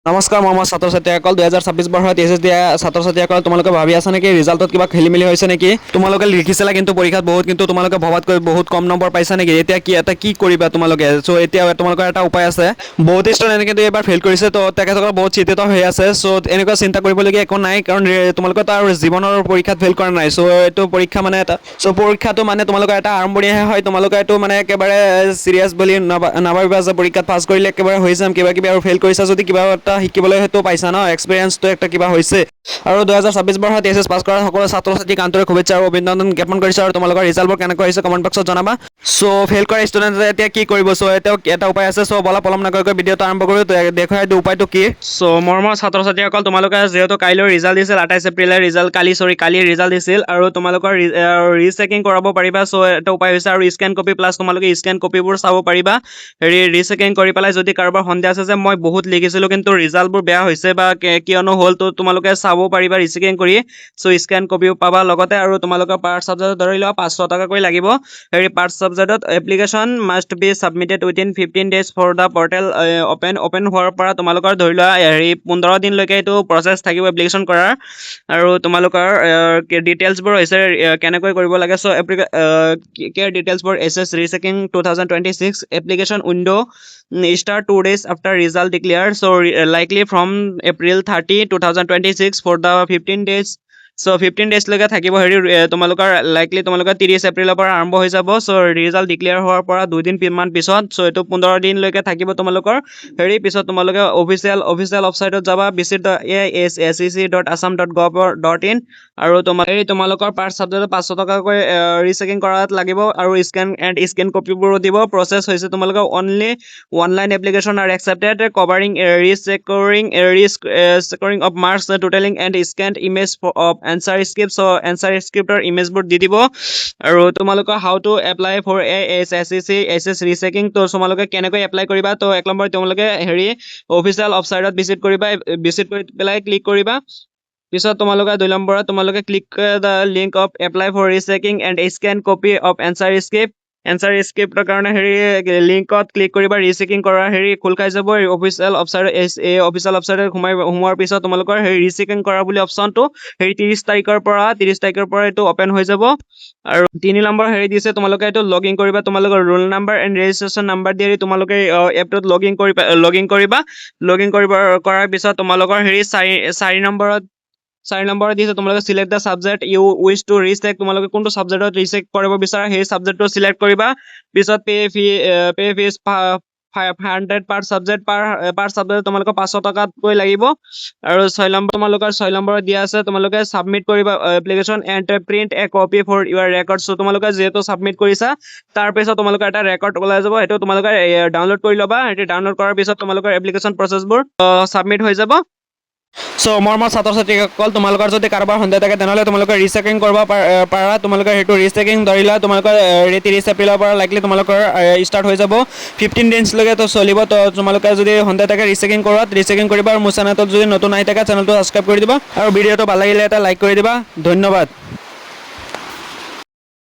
নমস্কাৰ মই ছাত্ৰ ছাত্ৰীসকল 2026 বৰ্ষত এছএছ দিয়া ছাত্ৰ ছাত্ৰীসকল তোমালোকে ভাবি আছা নেকি ৰিজাল্টত কিবা খেলিমেলি হৈছে নেকি তোমালোকে লিখিছিলা কিন্তু পৰীক্ষাত বহুত কিন্তু তোমালোকে ভবাতকৈ বহুত কম নম্বৰ পাইছা নেকি এতিয়া কি কৰিবা তোমালোকে সো এতিয়া তোমালোকৰ এটা উপায় আছে বহুত ষ্টুডেণ্ট কিন্তু এবাৰ ফেইল কৰিছে তো তেখেতসকল বহুত চিন্তিত হৈ আছে সো এনেকুৱা চিন্তা কৰিবলগীয়া একো নাই কাৰণ তোমালোকে তাৰ জীৱনৰ পৰীক্ষাত ফেইল কৰা নাই সো এইটো পৰীক্ষা মানে এটা সো পৰীক্ষাটো মানে তোমালোকৰ এটা আৰম্ভণিহে হয় তোমালোকে এইটো মানে একেবাৰে সিৰিয়াছ বুলি নাভাবিবা যে পৰীক্ষাত পাছ কৰিলে একেবাৰে হৈ যাম কিবা কিবি আৰু ফেইল কৰিছা যদি কিবা শিকিবলৈ হেতু পাইছা ন এক্সপেৰিয়েন্সটো একটা কিবা হৈছে আৰু 2026 বৰ্ষত এছএছ পাছ কৰা সকলো ছাত্ৰ ছাত্ৰীক আন্তৰিক শুভেচ্ছা আৰু অভিনন্দন জ্ঞাপন কৰিছো আৰু তোমালোকৰ ৰিজাল্টবোৰ কেনেকৈ হৈছে কমেন্ট বক্সত জনাবা সো ফেইল কৰা ষ্টুডেণ্টে এতিয়া কি কৰিব সো এটা উপায় আছে সো বলা পলম নকৰাকৈ ভিডিঅ'টো আৰম্ভ কৰোঁ দেখুৱাই দিওঁ উপায়টো কি সো মৰমৰ ছাত্ৰ ছাত্ৰীসকল তোমালোকে যেহেতু কাইলৈ ৰিজাল্ট দিছিল 28 এপ্ৰিলে ৰিজাল্ট কালি ৰিজাল্ট দিছিল আৰু তোমালোকৰ ৰিচেকিং কৰাব পাৰিবা সো এটা উপায় হৈছে আৰু স্ক্যান কপি প্লাছ তোমালোকে স্ক্যান কপিবোৰ চাব পাৰিবা ৰিচেকিং কৰি পেলাই যদি কাৰোবাৰ সন্দেহ আছে যে মই বহুত লিখিছিলোঁ কিন্তু ৰিজাল্টবোৰ বেয়া হৈছে বা কিয়নো হ'ল তো তোমালোকে চাব পাৰিবা ৰিচেকিং কৰি সো স্ক্যান কপিও পাবা লগতে আৰু তোমালোকৰ পাৰ সাবজেক্ট ধৰি লোৱা 500 টকাকৈ লাগিব পাৰ সাবজেক্টত application must be submitted within 15 days for the portal open হোৱাৰ পৰা তোমালোকৰ ধৰি লোৱা 15 দিনলৈকে এইটো প্ৰচেছ থাকিব এপ্লিকেশ্যন কৰাৰ আৰু তোমালোকৰ ডিটেইলছবোৰ হৈছে কেনেকৈ কৰিব লাগে সো কেয়াৰ ডিটেইলছবোৰ SS rechecking 2026 application window start 2 days after result declared so likely from April 30 2026 for the 15 days so 15 days লৈকে থাকিব তোমালোকৰ লাইকলি তোমালোকৰ 30 এপ্ৰিলৰ পৰা আৰম্ভ হৈ যাব সো ৰিজাল্ট ডিক্লেয়াৰ হোৱাৰ পৰা 2 দিন মান পিছত সো এইটো 15 দিন লৈকে থাকিব তোমালোকৰ পিছত তোমালোকে অফিচিয়েল ৱেবছাইটত যাবা visit the sec.assam.gov.in আৰু তোমালোকৰ পাৰ সাবজেক্টত 500 টকাকৈ ৰিচেকিং কৰাত লাগিব আৰু স্ক্যান কপিবোৰো দিব প্ৰচেছ হৈছে তোমালোকৰ only online application are accepted covering rescoring of marks totaling and scanned image of answer script so answer script or image board দি দিব আৰু তোমালোকৰ how to apply for SS rechecking তো তোমালোকে কেনেকৈ এপ্লাই কৰিবা তো এক নম্বৰ তোমালোকে অফিচিয়েল ৱেবছাইটত ভিজিট কৰি পেলাই ক্লিক কৰিবা পিছত তোমালোকে 2 নম্বৰত তোমালোকে click the link of apply for rechecking and scan copy of answer স্ক্ৰিপ্টৰ কাৰণে লিংকত ক্লিক কৰিবা ৰিচেকিং কৰা খোল খাই যাব অফিচিয়েল ৱেবছাইটত সোমোৱাৰ পিছত তোমালোকৰ ৰিচেকিং কৰা বুলি অপচনটো 30 তাৰিখৰ পৰা এইটো ওপেন হৈ যাব আৰু 3 নম্বৰ দিছে তোমালোকে এইটো লগইন কৰিবা তোমালোকৰ roll number and registration number দি তোমালোকে এপটোত লগইন কৰাৰ পিছত তোমালোকৰ 4 নম্বৰত দিছে তোমালোকে select the subject you wish to recheck তোমালোকে কোনটো সাবজেক্টত ৰিচেক কৰিব বিচাৰা সেই সাবজেক্টটো সিলেক্ট কৰিবা পিছত পে ফিজ 500 পাৰ সাবজেক্ট তোমালোকে 500 টকাকৈ লাগিব আৰু 6 নম্বৰ তোমালোকৰ 6 নম্বৰত দিয়া আছে তোমালোকে সাবমিট কৰিবা application and print a copy for your record so তোমালোকে যেহেতু সাবমিট কৰিছা তাৰ পিছত তোমালোকৰ এটা ৰেকৰ্ড ওলাই যাব সেইটো তোমালোকে ডাউনলোড কৰি ল'বা ডাউনলোড কৰাৰ পিছত তোমালোকৰ এপ্লিকেশ্যন প্ৰচেছবোৰ সাবমিট হৈ যাব সো মৰমৰ ছাত্ৰ ছাত্ৰীসকল তোমালোকৰ যদি কাৰোবাৰ সন্দেহ থাকে তেনেহ'লে তোমালোকে ৰিচেকিং কৰিব পাৰা তোমালোকে ৰিচেকিং ধৰিলা তোমালোকৰ 30 এপ্ৰিলৰ পৰা লাইকলি তোমালোকৰ ষ্টাৰ্ট হৈ যাব 15 ডেজলৈকে তো চলিব তো তোমালোকে যদি সন্দেহ থাকে ৰিচেকিং কৰিবা আৰু মোৰ চেনেলটোত যদি নতুন আহি থাকে চেনেলটো সাবস্ক্ৰাইব কৰি দিবা আৰু ভিডিঅ'টো ভাল লাগিলে এটা লাইক কৰি দিবা ধন্যবাদ